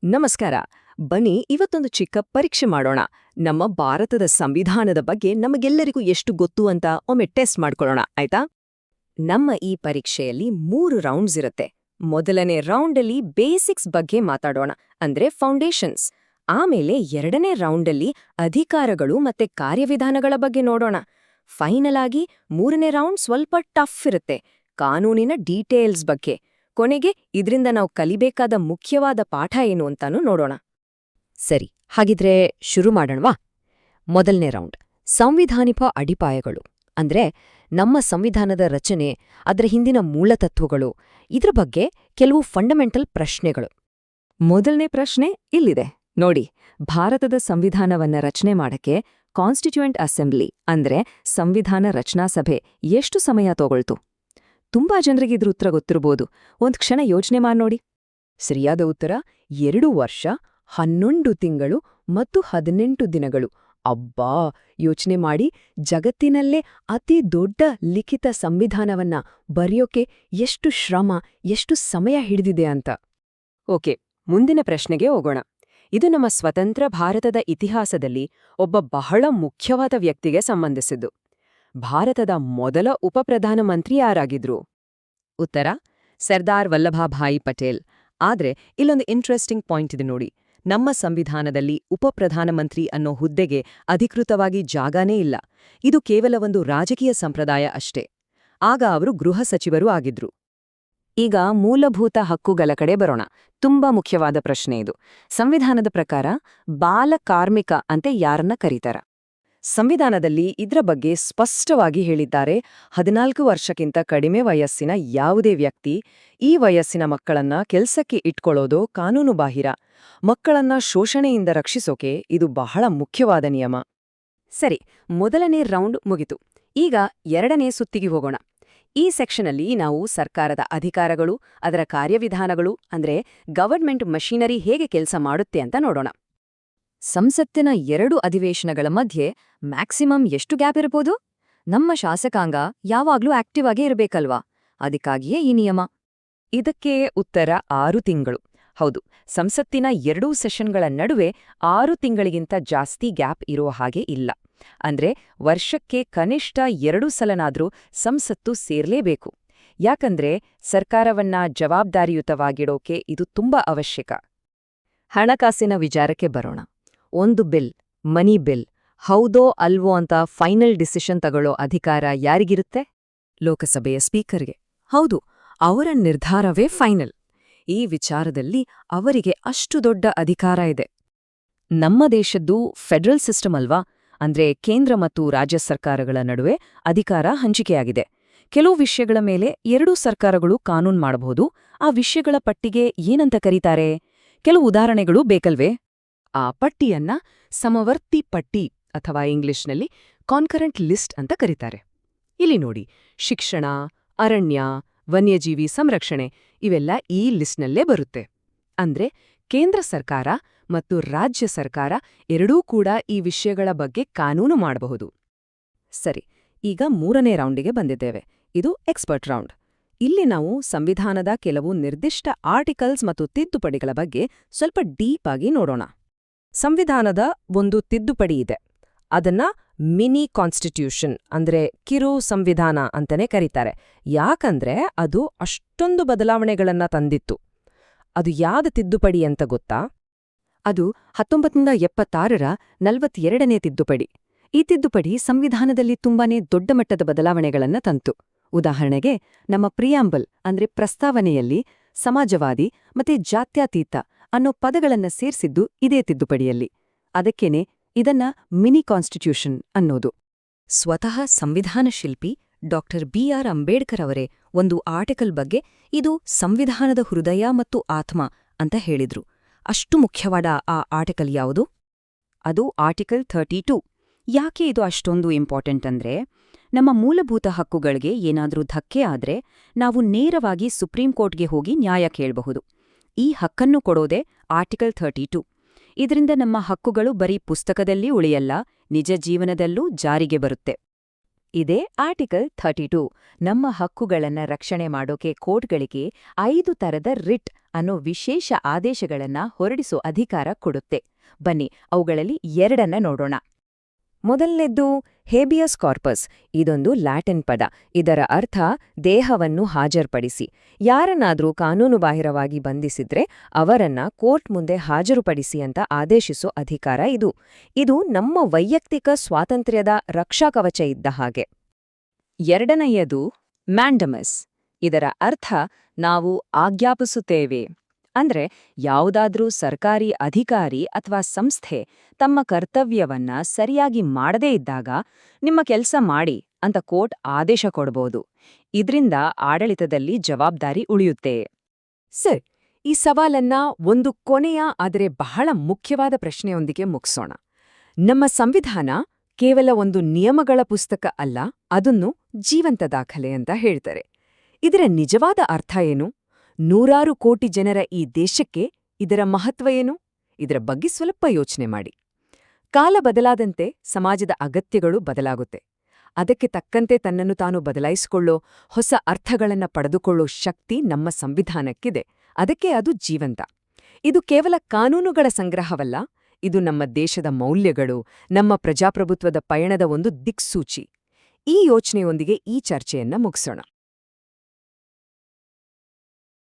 ನಮಸ್ಕಾರ. ಬನ್ನಿ ಇವತ್ತೊಂದು ಚಿಕ್ಕ ಪರೀಕ್ಷೆ ಮಾಡೋಣ. ನಮ್ಮ ಭಾರತದ ಸಂವಿಧಾನದ ಬಗ್ಗೆ ನಮಗೆಲ್ಲರಿಗೂ ಎಷ್ಟು ಗೊತ್ತು ಅಂತ ಒಮ್ಮೆ ಟೆಸ್ಟ್ ಮಾಡ್ಕೊಳ್ಳೋಣ, ಆಯ್ತಾ? ನಮ್ಮ ಈ ಪರೀಕ್ಷೆಯಲ್ಲಿ 3 ರೌಂಡ್ಸ್ ಇರುತ್ತೆ. ಮೊದಲನೇ ರೌಂಡಲ್ಲಿ ಬೇಸಿಕ್ಸ್ ಬಗ್ಗೆ ಮಾತಾಡೋಣ, ಅಂದ್ರೆ ಫೌಂಡೇಶನ್ಸ್. ಆಮೇಲೆ ಎರಡನೇ ರೌಂಡಲ್ಲಿ ಅಧಿಕಾರಗಳು ಮತ್ತೆ ಕಾರ್ಯವಿಧಾನಗಳ ಬಗ್ಗೆ ನೋಡೋಣ. ಫೈನಲ್ ಆಗಿ ಮೂರನೇ ರೌಂಡ್ ಸ್ವಲ್ಪ ಟಫ್ ಇರುತ್ತೆ, ಕಾನೂನಿನ ಡೀಟೇಲ್ಸ್ ಬಗ್ಗೆ. ಕೊನೆಗೆ ಇದ್ರಿಂದ ನಾವು ಕಲಿಬೇಕಾದ ಮುಖ್ಯವಾದ ಪಾಠ ಏನು ಅಂತಾನೂ ನೋಡೋಣ. ಸರಿ, ಹಾಗಿದ್ರೆ ಶುರು ಮಾಡೋಣವಾ? ಮೊದಲನೇ ರೌಂಡ್, ಸಂವಿಧಾನಿಕ ಅಡಿಪಾಯಗಳು. ಅಂದ್ರೆ ನಮ್ಮ ಸಂವಿಧಾನದ ರಚನೆ, ಅದರ ಹಿಂದಿನ ಮೂಲತತ್ವಗಳು, ಇದ್ರ ಬಗ್ಗೆ ಕೆಲವು ಫಂಡಮೆಂಟಲ್ ಪ್ರಶ್ನೆಗಳು. ಮೊದಲನೇ ಪ್ರಶ್ನೆ ಇಲ್ಲಿದೆ ನೋಡಿ. ಭಾರತದ ಸಂವಿಧಾನವನ್ನ ರಚನೆ ಮಾಡಕ್ಕೆ ಕಾನ್ಸ್ಟಿಟ್ಯೂಯೆಂಟ್ ಅಸೆಂಬ್ಲಿ ಅಂದ್ರೆ ಸಂವಿಧಾನ ರಚನಾ ಸಭೆ ಎಷ್ಟು ಸಮಯ ತಗೊಳ್ತು? ತುಂಬಾ ಜನರಿಗೆ ಇದ್ರ ಉತ್ತರ ಗೊತ್ತಿರ್ಬೋದು. ಒಂದ್ ಕ್ಷಣ ಯೋಚನೆ ಮಾಡಿ. ಸರಿಯಾದ ಉತ್ತರ 2 ವರ್ಷ 11 ತಿಂಗಳು ಮತ್ತು 18 ದಿನಗಳು. ಅಬ್ಬಾ, ಯೋಚನೆ ಮಾಡಿ, ಜಗತ್ತಿನಲ್ಲೇ ಅತಿ ದೊಡ್ಡ ಲಿಖಿತ ಸಂವಿಧಾನವನ್ನ ಬರೆಯೋಕೆ ಎಷ್ಟು ಶ್ರಮ, ಎಷ್ಟು ಸಮಯ ಹಿಡಿದಿದೆ ಅಂತ. ಓಕೆ, ಮುಂದಿನ ಪ್ರಶ್ನೆಗೆ ಹೋಗೋಣ. ಇದು ನಮ್ಮ ಸ್ವತಂತ್ರ ಭಾರತದ ಇತಿಹಾಸದಲ್ಲಿ ಒಬ್ಬ ಬಹಳ ಮುಖ್ಯವಾದ ವ್ಯಕ್ತಿಗೆ ಸಂಬಂಧಿಸಿದ್ದು. ಭಾರತದ ಮೊದಲ ಉಪಪ್ರಧಾನಮಂತ್ರಿ ಯಾರಾಗಿದ್ರು? ಉತ್ತರ ಸರ್ದಾರ್ ವಲ್ಲಭಭಾಯಿ ಪಟೇಲ್. ಆದ್ರೆ ಇಲ್ಲೊಂದು ಇಂಟ್ರೆಸ್ಟಿಂಗ್ ಪಾಯಿಂಟ್ ಇದೆ ನೋಡಿ. ನಮ್ಮ ಸಂವಿಧಾನದಲ್ಲಿ ಉಪಪ್ರಧಾನಮಂತ್ರಿ ಅನ್ನೋ ಹುದ್ದೆಗೆ ಅಧಿಕೃತವಾಗಿ ಜಾಗನೇ ಇಲ್ಲ. ಇದು ಕೇವಲ ಒಂದು ರಾಜಕೀಯ ಸಂಪ್ರದಾಯ ಅಷ್ಟೇ. ಆಗ ಅವರು ಗೃಹ ಸಚಿವರೂ ಆಗಿದ್ರು. ಈಗ ಮೂಲಭೂತ ಹಕ್ಕುಗಳ ಕಡೆ ಬರೋಣ. ತುಂಬಾ ಮುಖ್ಯವಾದ ಪ್ರಶ್ನೆ ಇದು. ಸಂವಿಧಾನದ ಪ್ರಕಾರ ಬಾಲ ಕಾರ್ಮಿಕ ಅಂತ ಯಾರನ್ನ ಕರೀತಾರ? ಸಂವಿಧಾನದಲ್ಲಿ ಇದ್ರ ಬಗ್ಗೆ ಸ್ಪಷ್ಟವಾಗಿ ಹೇಳಿದ್ದಾರೆ. 14 ವರ್ಷಕ್ಕಿಂತ ಕಡಿಮೆ ವಯಸ್ಸಿನ ಯಾವುದೇ ವ್ಯಕ್ತಿ, ಈ ವಯಸ್ಸಿನ ಮಕ್ಕಳನ್ನ ಕೆಲ್ಸಕ್ಕೆ ಇಟ್ಕೊಳ್ಳೋದು ಕಾನೂನುಬಾಹಿರ. ಮಕ್ಕಳನ್ನ ಶೋಷಣೆಯಿಂದ ರಕ್ಷಿಸೋಕೆ ಇದು ಬಹಳ ಮುಖ್ಯವಾದ ನಿಯಮ. ಸರಿ, ಮೊದಲನೇ ರೌಂಡ್ ಮುಗಿತು. ಈಗ ಎರಡನೇ ಸುತ್ತಿಗೆ ಹೋಗೋಣ. ಈ ಸೆಕ್ಷನಲ್ಲಿ ನಾವು ಸರ್ಕಾರದ ಅಧಿಕಾರಗಳು, ಅದರ ಕಾರ್ಯವಿಧಾನಗಳು, ಅಂದ್ರೆ ಗವರ್ಮೆಂಟ್ ಮಷೀನರಿ ಹೇಗೆ ಕೆಲಸ ಮಾಡುತ್ತೆ ಅಂತ ನೋಡೋಣ. ಸಂಸತ್ತಿನ 2 ಅಧಿವೇಶನಗಳ ಮಧ್ಯೆ ಮ್ಯಾಕ್ಸಿಮಮ್ ಎಷ್ಟು ಗ್ಯಾಪ್ ಇರಬಹುದು? ನಮ್ಮ ಶಾಸಕಾಂಗ ಯಾವಾಗ್ಲೂ ಆಕ್ಟಿವ್ ಆಗೇ ಇರಬೇಕಲ್ವಾ? ಅದಕ್ಕಾಗಿಯೇ ಈ ನಿಯಮ. ಇದಕ್ಕೆ ಉತ್ತರ 6 ತಿಂಗಳು. ಹೌದು, ಸಂಸತ್ತಿನ 2 ಸೆಷನ್ಗಳ ನಡುವೆ 6 ತಿಂಗಳಿಗಿಂತ ಜಾಸ್ತಿ ಗ್ಯಾಪ್ ಇರೋ ಹಾಗೆ ಇಲ್ಲ. ಅಂದ್ರೆ ವರ್ಷಕ್ಕೆ ಕನಿಷ್ಠ 2 ಸಲನಾದ್ರೂ ಸಂಸತ್ತು ಸೇರ್ಲೇಬೇಕು. ಯಾಕಂದ್ರೆ ಸರ್ಕಾರವನ್ನ ಜವಾಬ್ದಾರಿಯುತವಾಗಿಡೋಕೆ ಇದು ತುಂಬಾ ಅವಶ್ಯಕ. ಹಣಕಾಸಿನ ವಿಚಾರಕ್ಕೆ ಬರೋಣ. ಒಂದು ಬಿಲ್, ಮನಿ ಬಿಲ್, ಹೌದೋ ಅಲ್ವೋ ಅಂತ ಫೈನಲ್ ಡಿಸಿಷನ್ ತಗೊಳ್ಳೋ ಅಧಿಕಾರ ಯಾರಿಗಿರುತ್ತೆ? ಲೋಕಸಭೆಯ ಸ್ಪೀಕರ್ಗೆ. ಹೌದು, ಅವರ ನಿರ್ಧಾರವೇ ಫೈನಲ್. ಈ ವಿಚಾರದಲ್ಲಿ ಅವರಿಗೆ ಅಷ್ಟು ದೊಡ್ಡ ಅಧಿಕಾರ ಇದೆ. ನಮ್ಮ ದೇಶದ್ದು ಫೆಡರಲ್ ಸಿಸ್ಟಮ್ ಅಲ್ವಾ? ಅಂದ್ರೆ ಕೇಂದ್ರ ಮತ್ತು ರಾಜ್ಯ ಸರ್ಕಾರಗಳ ನಡುವೆ ಅಧಿಕಾರ ಹಂಚಿಕೆಯಾಗಿದೆ. ಕೆಲವು ವಿಷಯಗಳ ಮೇಲೆ 2 ಸರ್ಕಾರಗಳು ಕಾನೂನು ಮಾಡಬಹುದು. ಆ ವಿಷಯಗಳ ಪಟ್ಟಿಗೆ ಏನಂತ ಕರೀತಾರೆ? ಕೆಲವು ಉದಾಹರಣೆಗಳು ಬೇಕಲ್ವೇ? ಆ ಪಟ್ಟಿಯನ್ನ ಸಮವರ್ತಿ ಪಟ್ಟಿ ಅಥವಾ ಇಂಗ್ಲಿಷ್ನಲ್ಲಿ ಕಾನ್ಕರೆಂಟ್ ಲಿಸ್ಟ್ ಅಂತ ಕರೀತಾರೆ. ಇಲ್ಲಿ ನೋಡಿ, ಶಿಕ್ಷಣ, ಅರಣ್ಯ, ವನ್ಯಜೀವಿ ಸಂರಕ್ಷಣೆ ಇವೆಲ್ಲ ಈ ಲಿಸ್ಟ್ನಲ್ಲೇ ಬರುತ್ತೆ. ಅಂದ್ರೆ ಕೇಂದ್ರ ಸರ್ಕಾರ ಮತ್ತು ರಾಜ್ಯ ಸರ್ಕಾರ ಎರಡೂ ಕೂಡ ಈ ವಿಷಯಗಳ ಬಗ್ಗೆ ಕಾನೂನು ಮಾಡಬಹುದು. ಸರಿ, ಈಗ 3ನೇ ರೌಂಡಿಗೆ ಬಂದಿದ್ದೇವೆ. ಇದು ಎಕ್ಸ್ಪರ್ಟ್ ರೌಂಡ್. ಇಲ್ಲಿ ನಾವು ಸಂವಿಧಾನದ ಕೆಲವು ನಿರ್ದಿಷ್ಟ ಆರ್ಟಿಕಲ್ಸ್ ಮತ್ತು ತಿದ್ದುಪಡಿಗಳ ಬಗ್ಗೆ ಸ್ವಲ್ಪ ಡೀಪ್ ಆಗಿ ನೋಡೋಣ. ಸಂವಿಧಾನದ ಒಂದು ತಿದ್ದುಪಡಿ ಇದೆ. ಅದನ್ನ ಮಿನಿ ಕಾನ್ಸ್ಟಿಟ್ಯೂಷನ್ ಅಂದ್ರೆ ಕಿರು ಸಂವಿಧಾನ ಅಂತಾನೆ ಕರೀತಾರೆ. ಯಾಕಂದ್ರೆ ಅದು ಅಷ್ಟೊಂದು ಬದಲಾವಣೆಗಳನ್ನ ತಂದಿತ್ತು. ಅದು ಯಾವ್ದು ತಿದ್ದುಪಡಿ ಅಂತ ಗೊತ್ತಾ? ಅದು 1976ರ 42ನೇ ತಿದ್ದುಪಡಿ. ಈ ತಿದ್ದುಪಡಿ ಸಂವಿಧಾನದಲ್ಲಿ ತುಂಬಾನೇ ದೊಡ್ಡ ಮಟ್ಟದ ಬದಲಾವಣೆಗಳನ್ನ ತಂತು. ಉದಾಹರಣೆಗೆ, ನಮ್ಮ ಪ್ರಿಯಾಂಬಲ್ ಅಂದ್ರೆ ಪ್ರಸ್ತಾವನೆಯಲ್ಲಿ ಸಮಾಜವಾದಿ ಮತ್ತೆ ಜಾತ್ಯತೀತ ಅನ್ನೋ ಪದಗಳನ್ನ ಸೇರ್ಸಿದ್ದು ಇದೇ ತಿದ್ದುಪಡಿಯಲ್ಲಿ. ಅದಕ್ಕೇನೆ ಇದನ್ನ ಮಿನಿ ಕಾನ್ಸ್ಟಿಟ್ಯೂಷನ್ ಅನ್ನೋದು. ಸ್ವತಃ ಸಂವಿಧಾನ ಶಿಲ್ಪಿ ಡಾಕ್ಟರ್ BR ಅಂಬೇಡ್ಕರ್ ಅವರೇ ಒಂದು ಆರ್ಟಿಕಲ್ ಬಗ್ಗೆ ಇದು ಸಂವಿಧಾನದ ಹೃದಯ ಮತ್ತು ಆತ್ಮ ಅಂತ ಹೇಳಿದ್ರು. ಅಷ್ಟು ಮುಖ್ಯವಾದ ಆ ಆರ್ಟಿಕಲ್ ಯಾವುದು? ಅದು ಆರ್ಟಿಕಲ್ 32. ಯಾಕೆ ಇದು ಅಷ್ಟೊಂದು ಇಂಪಾರ್ಟೆಂಟ್ ಅಂದ್ರೆ, ನಮ್ಮ ಮೂಲಭೂತ ಹಕ್ಕುಗಳಿಗೆ ಏನಾದ್ರೂ ಧಕ್ಕೆ ಆದ್ರೆ ನಾವು ನೇರವಾಗಿ ಸುಪ್ರೀಂ ಕೋರ್ಟ್ಗೆ ಹೋಗಿ ನ್ಯಾಯ ಕೇಳಬಹುದು. ಈ ಹಕ್ಕನ್ನು ಕೊಡೋದೇ ಆರ್ಟಿಕಲ್ 32. ಇದರಿಂದ ನಮ್ಮ ಹಕ್ಕುಗಳು ಬರೀ ಪುಸ್ತಕದಲ್ಲಿ ಉಳಿಯಲ್ಲ, ನಿಜ ಜೀವನದಲ್ಲೂ ಜಾರಿಗೆ ಬರುತ್ತೆ. ಇದೇ ಆರ್ಟಿಕಲ್ 32 ನಮ್ಮ ಹಕ್ಕುಗಳನ್ನ ರಕ್ಷಣೆ ಮಾಡೋಕೆ ಕೋರ್ಟ್ಗಳಿಗೆ 5 ತರದ ರಿಟ್ ಅನ್ನೋ ವಿಶೇಷ ಆದೇಶಗಳನ್ನ ಹೊರಡಿಸೋ ಅಧಿಕಾರ ಕೊಡುತ್ತೆ. ಬನ್ನಿ ಅವುಗಳಲ್ಲಿ 2 ನೋಡೋಣ. ಮೊದಲನೇದ್ದು ಹೇಬಿಯಸ್ ಕಾರ್ಪಸ್. ಇದೊಂದು ಲ್ಯಾಟಿನ್ ಪದ. ಇದರ ಅರ್ಥ ದೇಹವನ್ನು ಹಾಜರುಪಡಿಸಿ. ಯಾರನ್ನಾದ್ರೂ ಕಾನೂನುಬಾಹಿರವಾಗಿ ಬಂಧಿಸಿದ್ರೆ ಅವರನ್ನ ಕೋರ್ಟ್ ಮುಂದೆ ಹಾಜರುಪಡಿಸಿ ಅಂತ ಆದೇಶಿಸೋ ಅಧಿಕಾರ ಇದು. ಇದು ನಮ್ಮ ವೈಯಕ್ತಿಕ ಸ್ವಾತಂತ್ರ್ಯದ ರಕ್ಷಾಕವಚ ಇದ್ದ ಹಾಗೆ. 2ನೇಯದು ಮ್ಯಾಂಡಮಸ್. ಇದರ ಅರ್ಥ ನಾವು ಆಜ್ಞಾಪಿಸುತ್ತೇವೆ. ಅಂದ್ರೆ ಯಾವುದಾದ್ರೂ ಸರ್ಕಾರಿ ಅಧಿಕಾರಿ ಅಥವಾ ಸಂಸ್ಥೆ ತಮ್ಮ ಕರ್ತವ್ಯವನ್ನ ಸರಿಯಾಗಿ ಮಾಡದೇ ಇದ್ದಾಗ ನಿಮ್ಮ ಕೆಲಸ ಮಾಡಿ ಅಂತ ಕೋರ್ಟ್ ಆದೇಶ ಕೊಡಬಹುದು. ಇದ್ರಿಂದ ಆಡಳಿತದಲ್ಲಿ ಜವಾಬ್ದಾರಿ ಉಳಿಯುತ್ತೆ. ಸರ್, ಈ ಸವಾಲನ್ನ ಒಂದು ಕೊನೆಯ ಆದರೆ ಬಹಳ ಮುಖ್ಯವಾದ ಪ್ರಶ್ನೆಯೊಂದಿಗೆ ಮುಗಿಸೋಣ. ನಮ್ಮ ಸಂವಿಧಾನ ಕೇವಲ ಒಂದು ನಿಯಮಗಳ ಪುಸ್ತಕ ಅಲ್ಲ, ಅದನ್ನು ಜೀವಂತ ದಾಖಲೆ ಅಂತ ಹೇಳ್ತಾರೆ. ಇದರ ನಿಜವಾದ ಅರ್ಥ ಏನು? 100 ಕೋಟಿ ಜನರ ಈ ದೇಶಕ್ಕೆ ಇದರ ಮಹತ್ವ ಏನು? ಇದರ ಬಗ್ಗೆ ಸ್ವಲ್ಪ ಯೋಚನೆ ಮಾಡಿ. ಕಾಲ ಬದಲಾದಂತೆ ಸಮಾಜದ ಅಗತ್ಯಗಳು ಬದಲಾಗುತ್ತೆ. ಅದಕ್ಕೆ ತಕ್ಕಂತೆ ತನ್ನನ್ನು ತಾನು ಬದಲಾಯಿಸಿಕೊಳ್ಳೋ, ಹೊಸ ಅರ್ಥಗಳನ್ನ ಪಡೆದುಕೊಳ್ಳೋ ಶಕ್ತಿ ನಮ್ಮ ಸಂವಿಧಾನಕ್ಕಿದೆ. ಅದಕ್ಕೆ ಅದು ಜೀವಂತ. ಇದು ಕೇವಲ ಕಾನೂನುಗಳ ಸಂಗ್ರಹವಲ್ಲ, ಇದು ನಮ್ಮ ದೇಶದ ಮೌಲ್ಯಗಳು, ನಮ್ಮ ಪ್ರಜಾಪ್ರಭುತ್ವದ ಪಯಣದ ಒಂದು ದಿಕ್ಸೂಚಿ. ಈ ಯೋಚನೆಯೊಂದಿಗೆ ಈ ಚರ್ಚೆಯನ್ನ ಮುಗಿಸೋಣ.